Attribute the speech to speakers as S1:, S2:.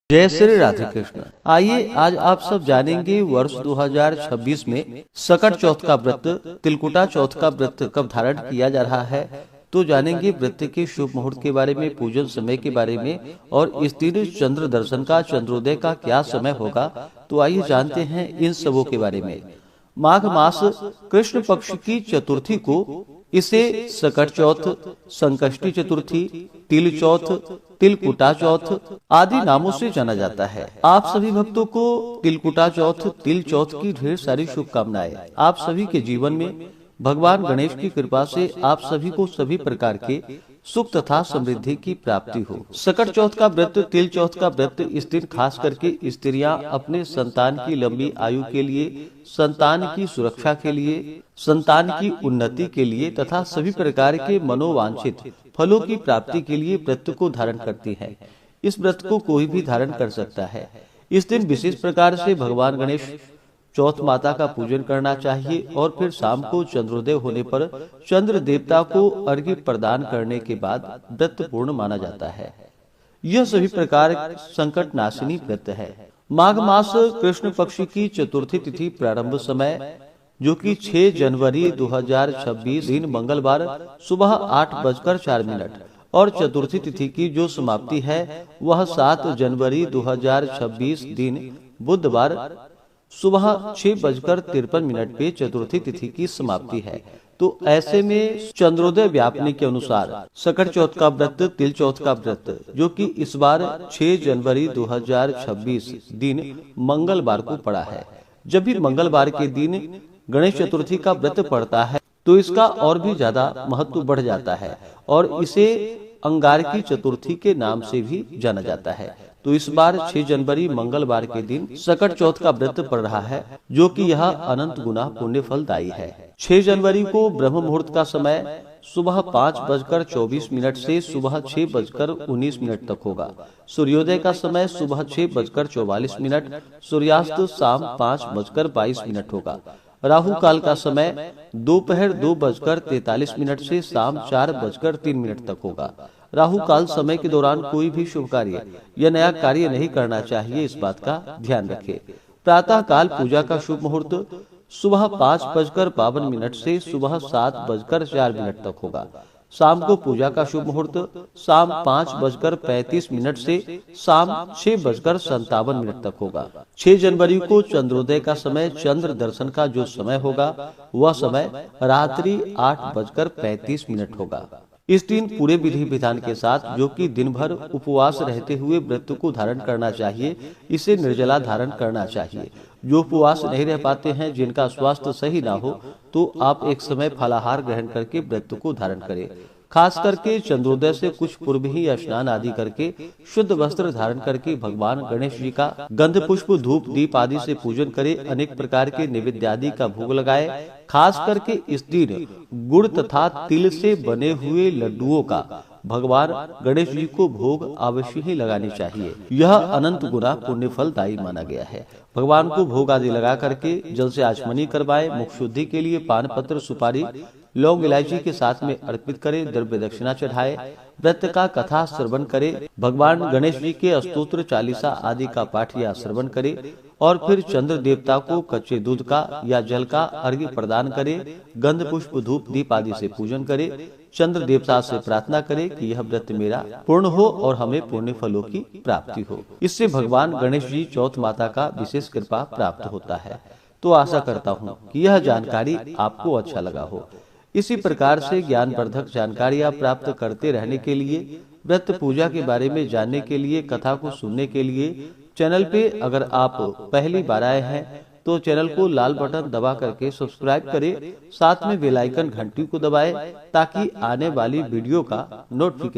S1: जय श्री राधे कृष्ण। आइए आज आप सब जानेंगे वर्ष 2026 में सकट चौथ का व्रत, तिलकुटा चौथ का व्रत कब धारण किया जा रहा है। तो जानेंगे व्रत के शुभ मुहूर्त के बारे में, पूजन समय के बारे में और इस दिन चंद्र दर्शन का, चंद्रोदय का क्या समय होगा। तो आइए जानते हैं इन सबों के बारे में। माघ मास कृष्ण पक्ष की चतुर्थी को इसे सकट चौथ, संकष्टी चतुर्थी, तिल चौथ, तिलकुटा चौथ आदि नामों से जाना जाता है। आप सभी भक्तों को तिलकुटा चौथ, तिल चौथ की ढेर सारी शुभकामनाएं। आप सभी के जीवन में भगवान गणेश की कृपा से आप सभी को सभी प्रकार के सुख तथा समृद्धि की प्राप्ति हो। सकट चौथ का व्रत, तिल चौथ का व्रत, इस दिन खास करके स्त्रियां अपने संतान की लंबी आयु के लिए, संतान की सुरक्षा के लिए, संतान की उन्नति के लिए तथा सभी प्रकार के मनोवांछित फलों की प्राप्ति के लिए व्रत को धारण करती हैं। इस व्रत को कोई भी धारण कर सकता है। इस दिन विशेष प्रकार से भगवान गणेश चौथ माता का पूजन करना चाहिए और फिर शाम को चंद्रोदय होने पर चंद्र देवता को अर्घ्य प्रदान करने के बाद व्रत पूर्ण माना जाता है। यह सभी प्रकार संकट नाशिनी व्रत है। माघ मास कृष्ण पक्ष की चतुर्थी तिथि प्रारंभ समय जो कि 6 जनवरी 2026 दिन मंगलवार सुबह 8:04 और चतुर्थी तिथि की जो समाप्ति है वह 7 जनवरी 2026 दिन बुधवार सुबह 6:53 पे चतुर्थी तिथि की समाप्ति है। तो ऐसे में चंद्रोदय व्यापने के अनुसार सकट चौथ का व्रत, तिल चौथ का व्रत जो कि इस बार 6 जनवरी 2026 दिन मंगलवार को पड़ा है। जब भी मंगलवार के दिन गणेश चतुर्थी का व्रत पड़ता है तो इसका और भी ज्यादा महत्व बढ़ जाता है और इसे अंगारकी चतुर्थी के नाम से भी जाना जाता है। तो इस बार 6 जनवरी मंगलवार के दिन सकट चौथ का व्रत पड़ रहा है जो कि यह अनंत गुना पुण्य फलदायी है। 6 जनवरी को ब्रह्म मुहूर्त का समय सुबह 5:24 से सुबह 6:19 तक होगा। सूर्योदय का समय सुबह 6:44, सूर्यास्त शाम 5:22 होगा। राहु काल का समय दोपहर 2:43 से शाम 4:03 तक होगा। राहु काल समय के दौरान कोई भी शुभ कार्य या नया कार्य नहीं करना चाहिए, इस बात का ध्यान रखें। प्रातः काल पूजा का शुभ मुहूर्त सुबह 5:52 से सुबह 7:04 तक होगा। शाम को पूजा का शुभ मुहूर्त शाम 5:35 से शाम 6:57 तक होगा। 6 जनवरी को चंद्रोदय का समय, चंद्र दर्शन का जो समय होगा वह समय रात्रि 8:35 होगा। इस दिन पूरे विधि विधान के साथ जो कि दिन भर उपवास रहते हुए व्रत को धारण करना चाहिए, इसे निर्जला धारण करना चाहिए। जो उपवास नहीं रह पाते हैं, जिनका स्वास्थ्य सही ना हो, तो आप एक समय फलाहार ग्रहण करके व्रत को धारण करें। खास करके चंद्रोदय से कुछ पूर्व ही स्नान आदि करके शुद्ध वस्त्र धारण करके भगवान गणेश जी का गंध पुष्प, धूप, दीप आदि से पूजन करे। अनेक प्रकार के नैवेद्य आदि का भोग लगाए। खास करके इस दिन गुड़ तथा तिल से बने हुए लड्डुओं का भगवान गणेश जी को भोग अवश्य ही लगानी चाहिए। यह अनंत गुना पुण्य फलदायी माना गया है। भगवान को भोग आदि लगा करके जल से आचमनी करवाए। मुख शुद्धि के लिए पान पत्र, सुपारी, लौंग, इलायची के साथ में अर्पित करे। द्रव्य दक्षिणा चढ़ाए। व्रत का कथा श्रवण करे। भगवान गणेश जी के स्तोत्र, चालीसा आदि का पाठ या श्रवण करे और फिर चंद्र देवता को कच्चे दूध का या जल का अर्घ्य प्रदान करे। गंध पुष्प, धूप, दीप आदि से पूजन करे। चंद्र देवता से प्रार्थना करे कि यह व्रत मेरा पूर्ण हो और हमें पुण्य फलों की प्राप्ति हो। इससे भगवान गणेश जी चौथ माता का विशेष कृपा प्राप्त होता है। तो आशा करता हूँ कि यह जानकारी आपको अच्छा लगा हो। इसी प्रकार से ज्ञानवर्धक जानकारियाँ प्राप्त करते रहने के लिए, व्रत पूजा के बारे में जानने के लिए, कथा को सुनने के लिए चैनल पे अगर आप पहली बार आए हैं तो चैनल को लाल बटन दबा करके सब्सक्राइब करें। साथ में बेल आइकन घंटी को दबाएं ताकि आने वाली वीडियो का नोटिफिकेशन